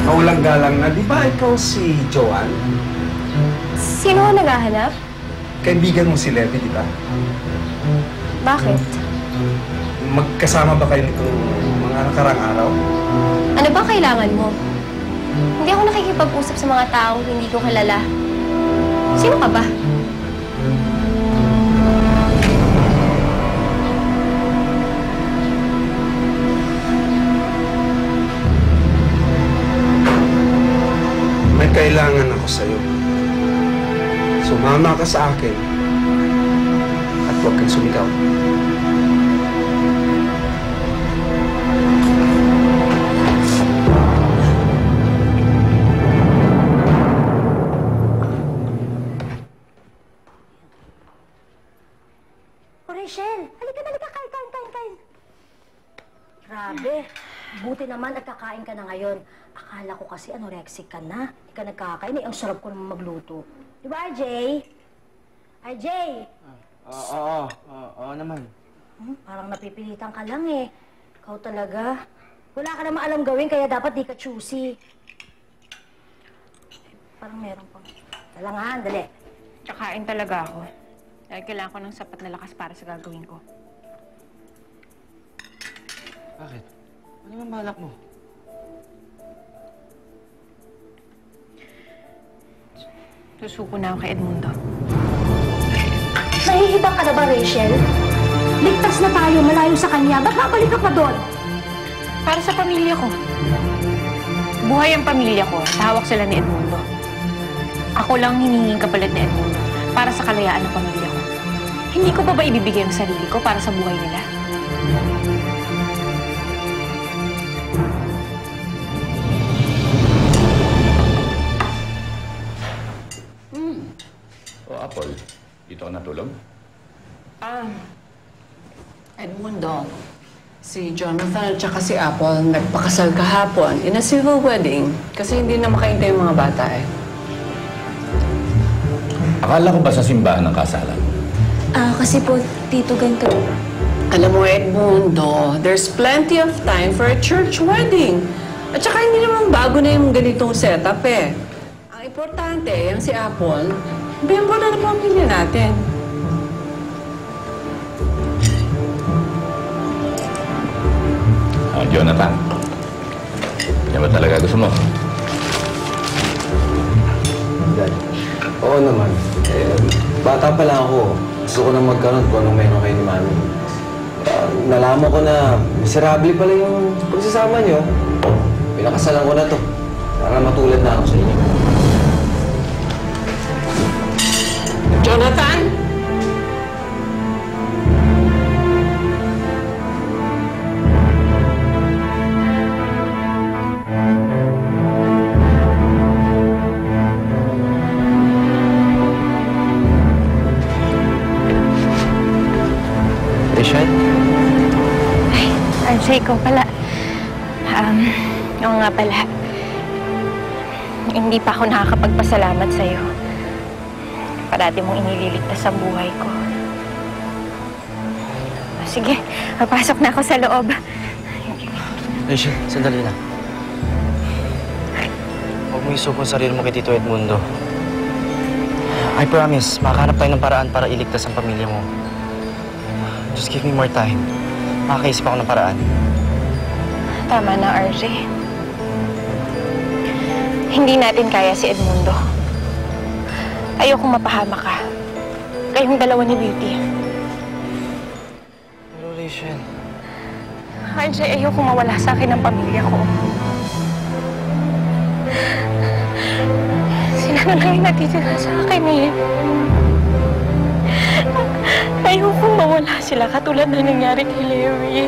Kaulang galang na, di ba ikaw si Joanne? Sino ang naghahanap? Kaibigan mo si Levi, di ba? Bakit? Magkasama ba kayo nitong mga nakarang araw? Ano ba kailangan mo? Hindi ako nakikipag-usap sa mga taong hindi ko kilala. Sino ka ba? May kailangan ako sa'yo. Sumama ka sa akin at huwag kang sumigaw. Rachel, halika, kain. Grabe, buti naman nagkakain ka na ngayon. Akala ko kasi anorexic ka na. Hindi ka nagkakain, ang sarap ko naman magluto. Di ba, RJ? RJ! Oo naman. Parang napipilitan ka lang eh. Ikaw talaga. Wala ka naman alam gawin, kaya dapat di ka choosy. Parang meron pang... Dalangan, dali. Kakain talaga ako. Dahil kailangan ko ng sapat na lakas para sa gagawin ko. Bakit? Ano yung balak mo? Susuko na ako kay Edmundo. Nahihibang ka na ba, Rachel? Ligtas na tayo, malayo sa kanya. Ba't babalik ka pa doon? Para sa pamilya ko. Buhay ang pamilya ko. Hawak sila ni Edmundo. Ako lang hinihinging kapalit ni Edmundo para sa kalayaan ng pamilya ko. Hindi ko pa ba ibibigay ang sarili ko para sa buhay nila? O, Apple, dito ka natulog? Edmundo, si Jonathan at saka si Apple nagpakasal kahapon in a civil wedding kasi hindi na makaintay yung mga bata eh. Akala ko ba sa simbahan ng kasalan? Kasi po, Tito, ganito. Alam mo, Edmundo, there's plenty of time for a church wedding. At saka hindi naman bago na yung ganitong setup eh. Ang importante, yung si Apple, biyempo na ng pamilya natin. Jonathan, yan ba talaga gusto mo? Dad, oo naman. Bata pa lang ako. Gusto ko na magkaroon kung anong meron kayo ni Mami. Nalaman ko na miserable pala yung pagsasama niyo. Pinakasalan ko na to para matulad na ako sa inyo. Jonathan? Rachel? Ay, RJ, ikaw pala. Oo nga pala. Hindi pa ako nakakapagpasalamat sa'yo. Parati mong inililigtas ang buhay ko. Sige, papasok na ako sa loob. Rachel, sandali lang. Huwag mo isuko ang sarili mo kay Tito Edmundo. I promise, makahanap tayo ng paraan para iligtas ang pamilya mo. Just give me more time. Makakaisip ako ng paraan. Tama na, RJ. Hindi natin kaya si Edmundo. Ayokong mapahama ka. Kayong dalawa ni Beauty. Pero Rachel... RJ, ayokong mawala sa akin ang pamilya ko. Sila na lang yung natitira sa akin eh. Ayokong mawala sila katulad na nangyari kay Larry.